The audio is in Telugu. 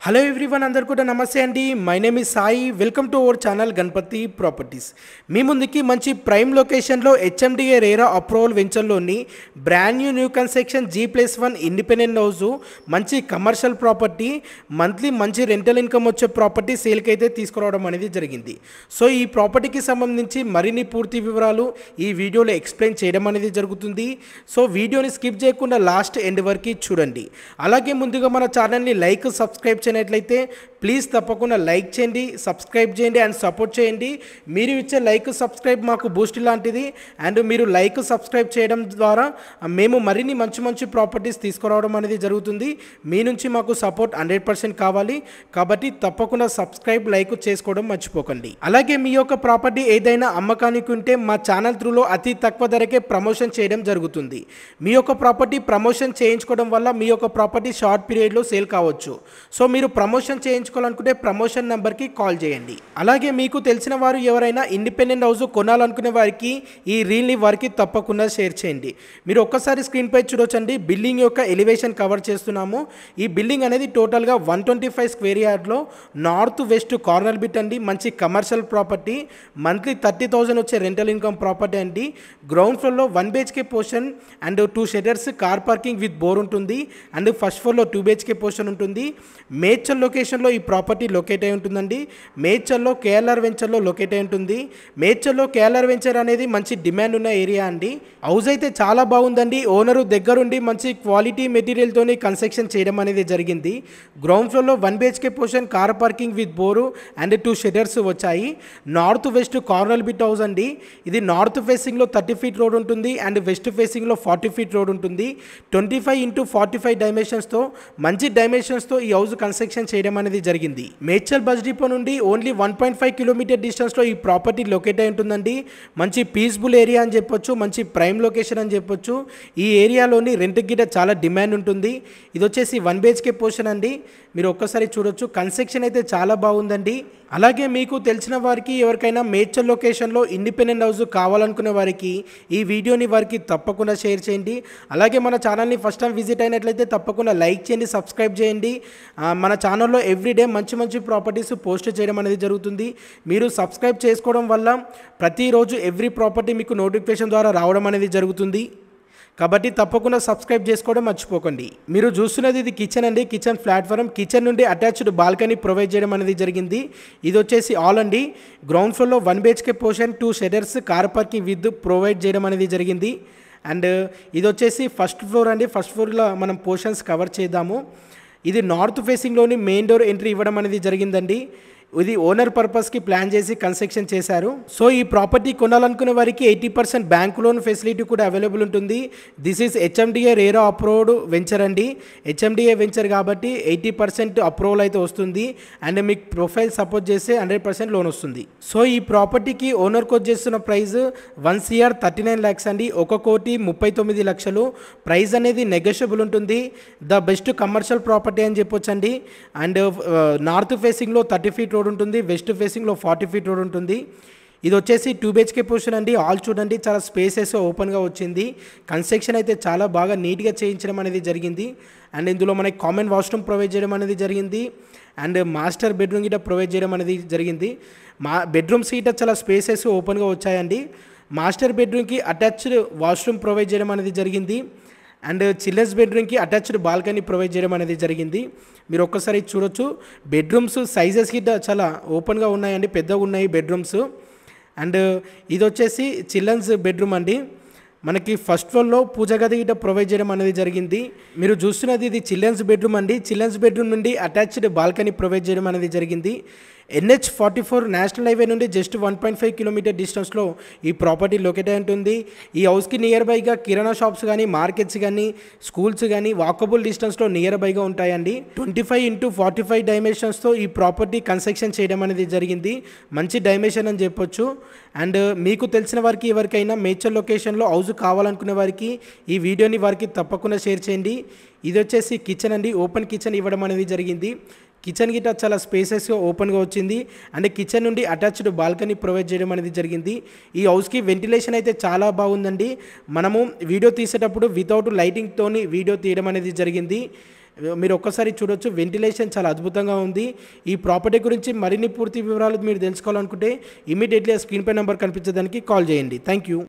హలో ఎవ్రీవన్, అందరు కూడా నమస్తే అండి. My name is Sai. Welcome to our channel Ganapathi properties. మీ ముందుకి మంచి ప్రైమ్ లొకేషన్లో హెచ్ఎండిఏ రేరా అప్రూవల్ వెంచర్లోని brand new construction G+1 independent house, మంచి కమర్షియల్ ప్రాపర్టీ, మంత్లీ మంచి రెంటల్ ఇన్కమ్ వచ్చే ప్రాపర్టీ సేల్కి అయితే తీసుకురావడం అనేది జరిగింది. సో ఈ ప్రాపర్టీకి సంబంధించి మరిన్ని పూర్తి వివరాలు ఈ వీడియోలో ఎక్స్ప్లెయిన్ చేయడం అనేది జరుగుతుంది. సో వీడియోని స్కిప్ చేయకుండా లాస్ట్ ఎండ్ వరకు చూడండి. అలాగే ముందుగా మన ఛానల్ని లైక్, సబ్స్క్రైబ్ చేయనట్లయితే ప్లీజ్ తప్పకుండా లైక్ చేయండి, సబ్స్క్రైబ్ చేయండి అండ్ సపోర్ట్ చేయండి. మీరు ఇచ్చే లైక్, సబ్స్క్రైబ్ మాకు బూస్ట్ లాంటిది. అండ్ మీరు లైక్, సబ్స్క్రైబ్ చేయడం ద్వారా మేము మరిన్ని మంచి ప్రాపర్టీస్ తీసుకురావడం అనేది జరుగుతుంది. మీ నుంచి మాకు సపోర్ట్ 100% కావాలి. కాబట్టి తప్పకుండా సబ్స్క్రైబ్, లైక్ చేసుకోవడం మర్చిపోకండి. అలాగే మీ యొక్క ప్రాపర్టీ ఏదైనా అమ్మకానికి ఉంటే మా ఛానల్ త్రూలో అతి తక్కువ ధరకే ప్రమోషన్ చేయడం జరుగుతుంది. మీ యొక్క ప్రాపర్టీ ప్రమోషన్ చేయించుకోవడం వల్ల మీ యొక్క ప్రాపర్టీ షార్ట్ పీరియడ్లో సేల్ కావచ్చు. సో మీరు ప్రమోషన్ చేయించుకోవాలనుకుంటే ప్రమోషన్ నెంబర్కి కాల్ చేయండి. అలాగే మీకు తెలిసిన వారు ఎవరైనా ఇండిపెండెంట్ హౌస్ కొనాలనుకునే వారికి ఈ రీల్ని వారికి తప్పకుండా షేర్ చేయండి. మీరు ఒక్కసారి స్క్రీన్పై చూడొచ్చండి. బిల్డింగ్ యొక్క ఎలివేషన్ కవర్ చేస్తున్నాము. ఈ బిల్డింగ్ అనేది టోటల్గా 125 స్క్వేర్ యార్డ్లో నార్త్ వెస్ట్ కార్నర్ బిట్ అండి. మంచి కమర్షియల్ ప్రాపర్టీ, మంత్లీ 30,000 వచ్చే రెంటల్ ఇన్కమ్ ప్రాపర్టీ అండి. గ్రౌండ్ ఫ్లోర్లో 1 BHK portion and 2 shutters, car parking with bore ఉంటుంది. అండ్ ఫస్ట్ ఫ్లోర్లో 2 BHK పోర్షన్ ఉంటుంది. మేడ్చల్ లొకేషన్లో ఈ ప్రాపర్టీ లొకేట్ అయి ఉంటుందండి. మేడ్చల్లో KLR వెంచర్లో లొకేట్ అయి ఉంటుంది. మేడ్చల్లో KLR వెంచర్ అనేది మంచి డిమాండ్ ఉన్న ఏరియా అండి. హౌస్ అయితే చాలా బాగుందండి. ఓనరు దగ్గరుండి మంచి క్వాలిటీ మెటీరియల్తోని కన్స్ట్రక్షన్ చేయడం అనేది జరిగింది. గ్రౌండ్ ఫ్లోర్లో 1 BHK portion, car parking with bore and 2 shutters వచ్చాయి. North west corner bit house అండి. ఇది నార్త్ ఫేసింగ్లో 30 ఫీట్ రోడ్ ఉంటుంది అండ్ వెస్ట్ ఫేసింగ్లో 40 ఫీట్ రోడ్ ఉంటుంది. 25x45 డైమెన్షన్స్తో మంచి డైమెన్షన్స్తో ఈ హౌస్ కన్స్ట్రక్షన్ చేయడం అనేది జరిగింది. మేడ్చల్ బస్ డిపో నుండి ఓన్లీ 1.5 కిలోమీటర్ డిస్టెన్స్లో ఈ ప్రాపర్టీ లొకేట్ అయి ఉంటుందండి. మంచి పీస్ఫుల్ ఏరియా అని చెప్పొచ్చు, మంచి ప్రైమ్ లొకేషన్ అని చెప్పొచ్చు. ఈ ఏరియాలోని రెంట్ గిట చాలా డిమాండ్ ఉంటుంది. ఇది వచ్చేసి 1 BHK పోర్షన్ అండి. మీరు ఒక్కసారి చూడొచ్చు. కన్స్ట్రక్షన్ అయితే చాలా బాగుందండి. అలాగే మీకు తెలిసిన వారికి ఎవరికైనా మేడ్చల్ లొకేషన్లో ఇండిపెండెంట్ హౌస్ కావాలనుకునే వారికి ఈ వీడియోని వారికి తప్పకుండా షేర్ చేయండి. అలాగే మన ఛానల్ని ఫస్ట్ టైం విజిట్ అయినట్లయితే తప్పకుండా లైక్ చేయండి, సబ్స్క్రైబ్ చేయండి. మన ఛానల్లో ఎవ్రీడే మంచి ప్రాపర్టీస్ పోస్ట్ చేయడం అనేది జరుగుతుంది. మీరు సబ్స్క్రైబ్ చేసుకోవడం వల్ల ప్రతిరోజు ఎవ్రీ ప్రాపర్టీ మీకు నోటిఫికేషన్ ద్వారా రావడం అనేది జరుగుతుంది. కాబట్టి తప్పకుండా సబ్స్క్రైబ్ చేసుకోవడం మర్చిపోకండి. మీరు చూస్తున్నది ఇది కిచెన్ అండి. కిచెన్ ప్లాట్ఫారం, కిచెన్ నుండి అటాచ్డ్ బాల్కనీ ప్రొవైడ్ చేయడం అనేది జరిగింది. ఇది వచ్చేసి ఆల్ అండి. గ్రౌండ్ ఫ్లోర్లో 1 BHK portion, 2 shutters, car parking with provide చేయడం అనేది జరిగింది. అండ్ ఇది వచ్చేసి ఫస్ట్ ఫ్లోర్ అండి. ఫస్ట్ ఫ్లోర్లో మనం పోర్షన్స్ కవర్ చేద్దాము. ఇది నార్త్ ఫేసింగ్లోని మెయిన్ డోర్ ఎంట్రీ ఇవ్వడం అనేది జరిగిందండి. ఇది ఓనర్ పర్పస్కి ప్లాన్ చేసి కన్స్ట్రక్షన్ చేశారు. సో ఈ ప్రాపర్టీ కొనాలనుకునే వారికి 80% బ్యాంక్ లోన్ ఫెసిలిటీ కూడా అవైలబుల్ ఉంటుంది. This is HMDA RERA approved venture అండి. హెచ్ఎండిఏ వెంచర్ కాబట్టి 80% అప్రూవల్ అయితే వస్తుంది. అండ్ మీకు ప్రొఫైల్ సపోర్ట్ చేస్తే 100% లోన్ వస్తుంది. సో ఈ ప్రాపర్టీకి ఓనర్ కోట్ చేస్తున్న ప్రైస్ 1,39 lakhs అండి. 1,39,00,000. ప్రైస్ అనేది నెగోషియబుల్ ఉంటుంది. ద బెస్ట్ కమర్షియల్ ప్రాపర్టీ అని చెప్పొచ్చండి. అండ్ నార్త్ ఫేసింగ్లో 30 ఫీట్ రోడ్ ఉంటుంది, వెస్ట్ ఫేసింగ్లో 40 ఫీట్ రోడ్ ఉంటుంది. ఇది వచ్చేసి 2 BHK పోర్షన్ అండి. ఆల్ చూడండి, చాలా స్పేసెస్ ఓపెన్గా వచ్చింది. కన్స్ట్రక్షన్ అయితే చాలా బాగా నీట్గా చేయించడం అనేది జరిగింది. అండ్ ఇందులో మనకి కామన్ వాష్రూమ్ ప్రొవైడ్ చేయడం అనేది జరిగింది. అండ్ మాస్టర్ బెడ్రూమ్ గిట్ట ప్రొవైడ్ చేయడం అనేది జరిగింది. బెడ్రూమ్స్ గిట్ట చాలా స్పేసెస్ ఓపెన్గా వచ్చాయండి. మాస్టర్ బెడ్రూమ్కి అటాచ్డ్ వాష్రూమ్ ప్రొవైడ్ చేయడం అనేది జరిగింది. అండ్ చిల్డ్రన్స్ బెడ్రూమ్కి అటాచ్డ్ బాల్కనీ ప్రొవైడ్ చేయడం అనేది జరిగింది. మీరు ఒక్కసారి చూడొచ్చు. బెడ్రూమ్స్ సైజెస్ గిట్ట చాలా ఓపెన్గా ఉన్నాయండి, పెద్దగా ఉన్నాయి బెడ్రూమ్స్. అండ్ ఇది వచ్చేసి చిల్డ్రన్స్ బెడ్రూమ్ అండి. మనకి ఫస్ట్ ఫ్లోర్లో పూజ గది గిట్ట ప్రొవైడ్ చేయడం అనేది జరిగింది. మీరు చూస్తున్నది ఇది చిల్డ్రన్స్ బెడ్రూమ్ అండి. చిల్డ్రన్స్ బెడ్రూమ్ నుండి అటాచ్డ్ బాల్కనీ ప్రొవైడ్ చేయడం అనేది జరిగింది. NH44 నేషనల్ హైవే నుండి జస్ట్ 1.5 కిలోమీటర్ డిస్టెన్స్లో ఈ ప్రాపర్టీ లొకేట్ అయి ఉంటుంది. ఈ హౌస్కి నియర్ బైగా కిరాణా షాప్స్ కానీ, మార్కెట్స్ కానీ, స్కూల్స్ కానీ వాకబుల్ డిస్టెన్స్లో నియర్ బైగా ఉంటాయండి. 25x45 డైమెన్షన్స్తో ఈ ప్రాపర్టీ కన్స్ట్రక్షన్ చేయడం అనేది జరిగింది. మంచి డైమెన్షన్ అని చెప్పొచ్చు. అండ్ మీకు తెలిసిన వారికి ఎవరికైనా మేడ్చల్ లొకేషన్లో హౌస్ కావాలనుకునే వారికి ఈ వీడియోని వారికి తప్పకుండా షేర్ చేయండి. ఇది వచ్చేసి కిచెన్ అండి. ఓపెన్ కిచెన్ ఇవ్వడం అనేది జరిగింది. కిచెన్ గిట్ట చాలా స్పేసెస్గా ఓపెన్గా వచ్చింది. అండ్ కిచెన్ నుండి అటాచ్డ్ బాల్కనీ ప్రొవైడ్ చేయడం అనేది జరిగింది. ఈ హౌస్కి వెంటిలేషన్ అయితే చాలా బాగుందండి. మనము వీడియో తీసేటప్పుడు వితౌట్ లైటింగ్తోని వీడియో తీయడం అనేది జరిగింది. మీరు ఒక్కసారి చూడొచ్చు, వెంటిలేషన్ చాలా అద్భుతంగా ఉంది. ఈ ప్రాపర్టీ గురించి మరిన్ని పూర్తి వివరాలు మీరు తెలుసుకోవాలనుకుంటే ఇమీడియట్లీ స్క్రీన్ పై నెంబర్ కనిపించడానికి కాల్ చేయండి. Thank you.